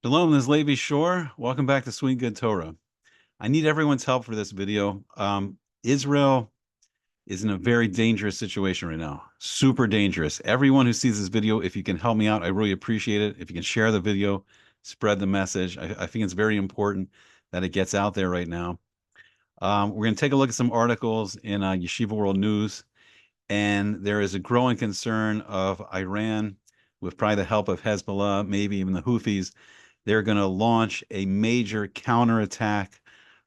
Shalom, this is Levi Shore. Welcome back to Sweet Good Torah. I need everyone's help for this video. Israel is in a very dangerous situation right now. Super dangerous. Everyone who sees this video, if you can help me out, I really appreciate it. If you can share the video, spread the message. I think it's very important that it gets out there right now. We're going to take a look at some articles in Yeshiva World News, and there is a growing concern of Iran, with probably the help of Hezbollah, maybe even the Houthis. They're going to launch a major counterattack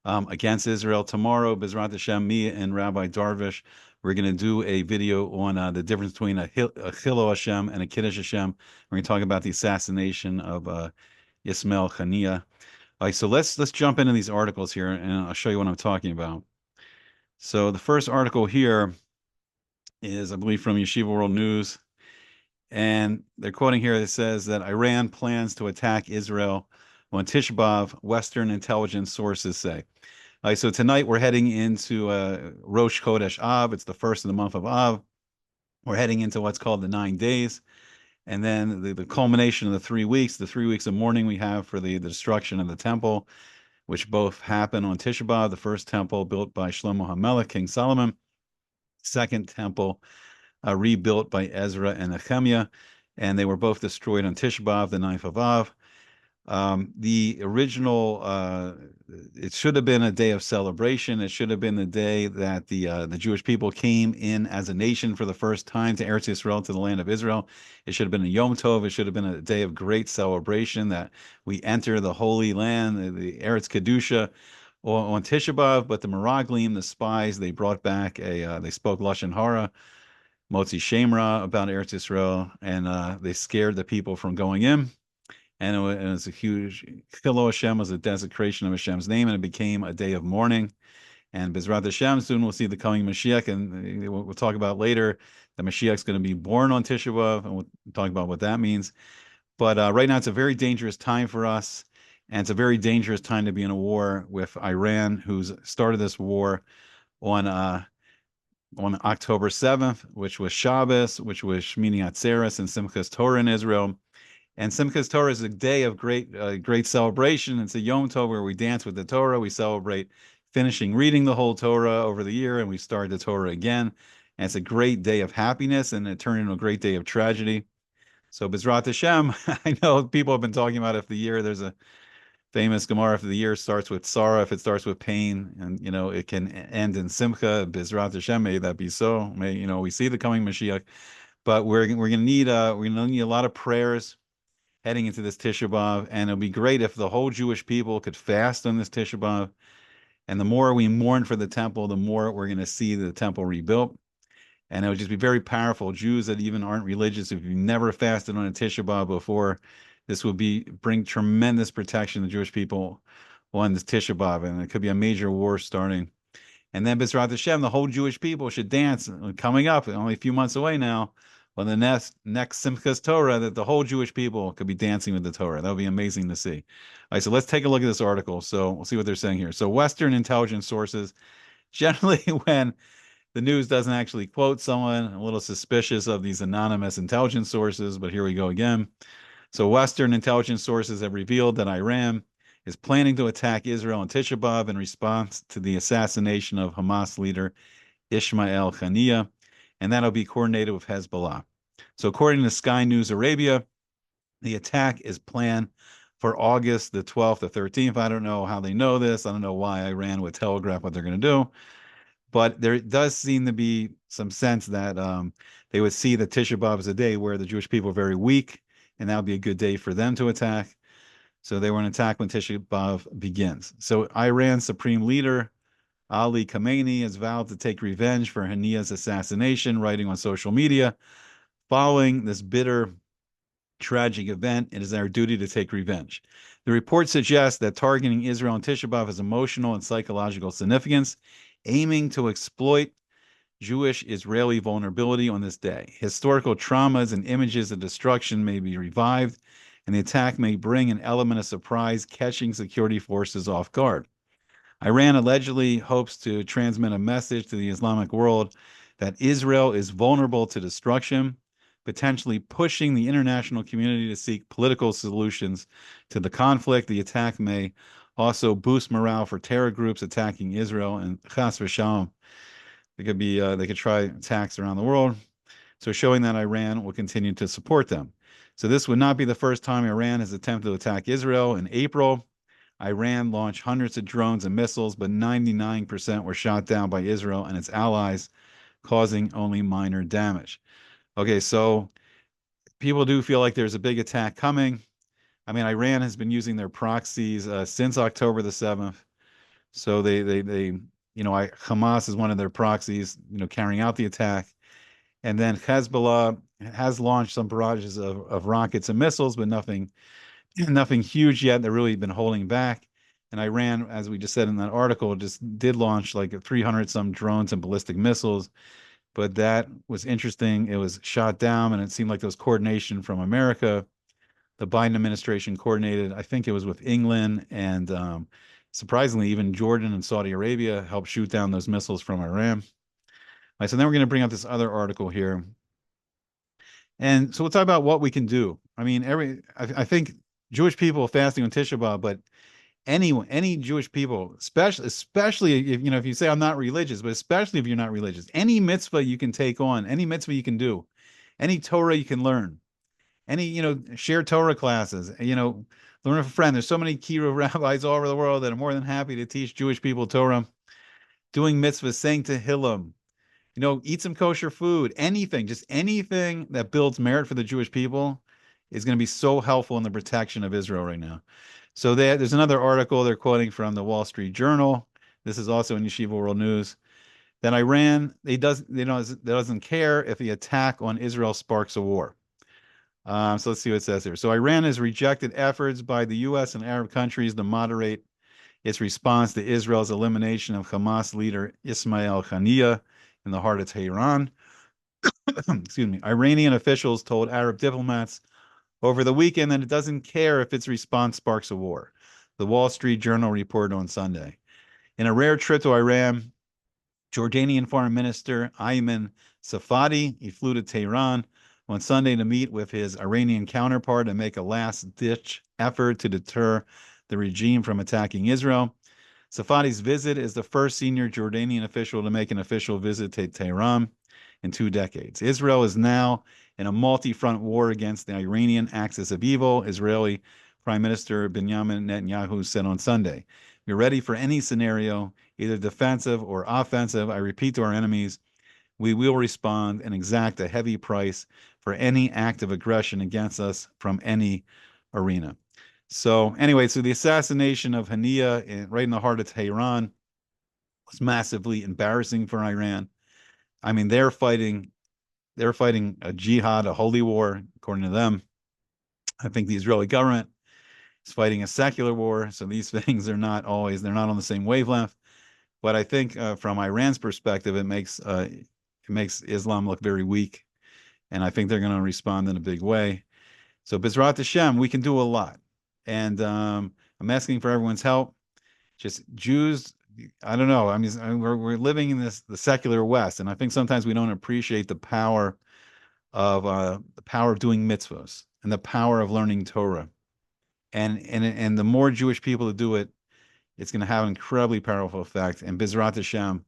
against Israel tomorrow. Bezrat Hashem, me and Rabbi Darvish, we're going to do a video on the difference between a Chilo Hashem and a Kiddush Hashem. We're going to talk about the assassination of Ismael Haniyeh. All right, so let's jump into these articles here, and I'll show you what I'm talking about. So the first article here is, I believe, from Yeshiva World News. And they're quoting here, it says that Iran plans to attack Israel on Tisha B'Av, Western intelligence sources say. All right, so tonight we're heading into Rosh Chodesh Av. It's the first of the month of Av. We're heading into what's called the 9 days. And then the culmination of the 3 weeks, the 3 weeks of mourning we have for the destruction of the temple, which both happen on Tisha B'Av, the first temple built by Shlomo HaMelech, King Solomon, second temple rebuilt by Ezra and Nehemiah, and they were both destroyed on Tisha B'Av, the 9th of Av. The original, it should have been a day of celebration. It should have been the day that the Jewish people came in as a nation for the first time to Eretz Yisrael, to the land of Israel. It should have been a Yom Tov. It should have been a day of great celebration that we enter the Holy Land, the Eretz Kedusha, on Tisha B'Av. But the Meraglim, the spies, they brought back they spoke Lashon Hara, Motzi Shemra, about Eretz Yisrael, and they scared the people from going in. And it was a huge Chilo Hashem, was a desecration of Hashem's name, and it became a day of mourning. And Bezrat Hashem, soon we'll see the coming Mashiach, and we'll talk about later. The Mashiach's going to be born on Tisha B'Av, and we'll talk about what that means. But right now, it's a very dangerous time for us, and it's a very dangerous time to be in a war with Iran, who's started this war on October 7th, which was Shabbos, which was Shmini Atzeres and Simchas Torah in Israel. And Simchas Torah is a day of great celebration. It's a Yom Tov where we dance with the Torah. We celebrate finishing reading the whole Torah over the year, and we start the Torah again. And it's a great day of happiness, and it turned into a great day of tragedy. So Bezrat Hashem, I know people have been talking about if the year, there's a famous Gemara, if the year starts with sorrow, if it starts with pain, and it can end in Simcha. Bezrat Hashem, may that be so. May we see the coming Mashiach, but we're gonna need a lot of prayers heading into this Tisha B'Av, and it'll be great if the whole Jewish people could fast on this Tisha B'Av. And the more we mourn for the temple, the more we're going to see the temple rebuilt. And it would just be very powerful. Jews that even aren't religious, if you've never fasted on a Tisha B'Av before, this will bring tremendous protection to the Jewish people on this Tisha B'Av, and it could be a major war starting. And then Bezrat Hashem, the whole Jewish people should dance, coming up, only a few months away now, on the next Simchas Torah, that the whole Jewish people could be dancing with the Torah. That would be amazing to see. All right, so let's take a look at this article. So we'll see what they're saying here. So Western intelligence sources, generally when the news doesn't actually quote someone, I'm a little suspicious of these anonymous intelligence sources, but here we go again. So Western intelligence sources have revealed that Iran is planning to attack Israel on Tisha B'Av in response to the assassination of Hamas leader Ismael Haniyeh, and that'll be coordinated with Hezbollah. So according to Sky News Arabia, the attack is planned for August the 12th or 13th. I don't know how they know this. I don't know why Iran would telegraph what they're going to do. But there does seem to be some sense that they would see that Tisha B'Av is a day where the Jewish people are very weak, and that would be a good day for them to attack. So they were an attack when Tisha B'Av begins. So Iran's supreme leader, Ali Khamenei, has vowed to take revenge for Haniyeh's assassination, writing on social media, following this bitter, tragic event, it is our duty to take revenge. The report suggests that targeting Israel and Tisha B'Av has emotional and psychological significance, aiming to exploit Jewish-Israeli vulnerability on this day. Historical traumas and images of destruction may be revived, and the attack may bring an element of surprise, catching security forces off guard. Iran allegedly hopes to transmit a message to the Islamic world that Israel is vulnerable to destruction, potentially pushing the international community to seek political solutions to the conflict. The attack may also boost morale for terror groups attacking Israel, and chas v'shalom, they could try attacks around the world. So showing that Iran will continue to support them. So this would not be the first time Iran has attempted to attack Israel. In April, Iran launched hundreds of drones and missiles, but 99% were shot down by Israel and its allies, causing only minor damage. Okay, so people do feel like there's a big attack coming. I mean, Iran has been using their proxies since October the 7th. So Hamas is one of their proxies, carrying out the attack. And then Hezbollah has launched some barrages of rockets and missiles, but nothing huge yet. They've really been holding back. And Iran, as we just said in that article, just did launch like 300 some drones and ballistic missiles. But that was interesting. It was shot down, and it seemed like there was coordination from America. The Biden administration coordinated, I think it was with England, and surprisingly, even Jordan and Saudi Arabia helped shoot down those missiles from Iran. All right, so then we're going to bring up this other article here. And so we'll talk about what we can do. I mean, I think Jewish people fasting on Tisha B'Av, but any Jewish people, especially if you say I'm not religious, but especially if you're not religious, any mitzvah you can take on, any mitzvah you can do, any Torah you can learn, any share Torah classes, learn with a friend. There's so many key rabbis all over the world that are more than happy to teach Jewish people Torah, doing mitzvahs, saying Tehillim, eat some kosher food, just anything that builds merit for the Jewish people is going to be so helpful in the protection of Israel right now. So there's another article they're quoting from the Wall Street Journal. This is also in Yeshiva World News. That Iran, doesn't care if the attack on Israel sparks a war. So let's see what it says here. So Iran has rejected efforts by the U.S. and Arab countries to moderate its response to Israel's elimination of Hamas leader Ismael Haniyeh in the heart of Tehran. Excuse me. Iranian officials told Arab diplomats over the weekend that it doesn't care if its response sparks a war. The Wall Street Journal reported on Sunday. In a rare trip to Iran, Jordanian Foreign Minister Ayman Safadi, he flew to Tehran on Sunday to meet with his Iranian counterpart and make a last-ditch effort to deter the regime from attacking Israel. Safadi's visit is the first senior Jordanian official to make an official visit to Tehran in 2 decades. Israel is now in a multi-front war against the Iranian axis of evil, Israeli Prime Minister Benjamin Netanyahu said on Sunday. We're ready for any scenario, either defensive or offensive. I repeat to our enemies, we will respond and exact a heavy price for any act of aggression against us from any arena. So anyway, so the assassination of Haniyeh right in the heart of Tehran was massively embarrassing for Iran. I mean, they're fighting a jihad, a holy war, according to them. I think the Israeli government is fighting a secular war. So these things are not they're not on the same wavelength. But I think from Iran's perspective, it makes Islam look very weak. And I think they're going to respond in a big way. So B'ezrat Hashem, we can do a lot. And I'm asking for everyone's help. Just Jews, I don't know. I mean, we're living in the secular West, and I think sometimes we don't appreciate the power of doing mitzvahs and the power of learning Torah. And the more Jewish people to do it, it's going to have an incredibly powerful effect. And B'ezrat Hashem,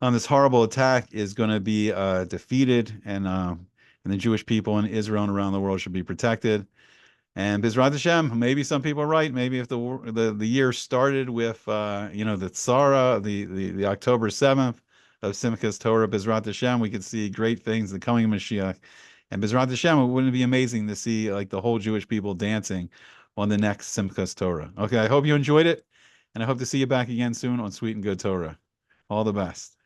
on this horrible attack is going to be defeated, and the Jewish people in Israel and around the world should be protected. And B'ezrat Hashem, maybe some people are right. Maybe if the year started with the Tzara, the October 7th of Simchas Torah, B'ezrat Hashem, we could see great things, the coming of Mashiach. And B'ezrat Hashem, wouldn't it be amazing to see like the whole Jewish people dancing on the next Simchas Torah? Okay, I hope you enjoyed it, and I hope to see you back again soon on Sweet and Good Torah. All the best.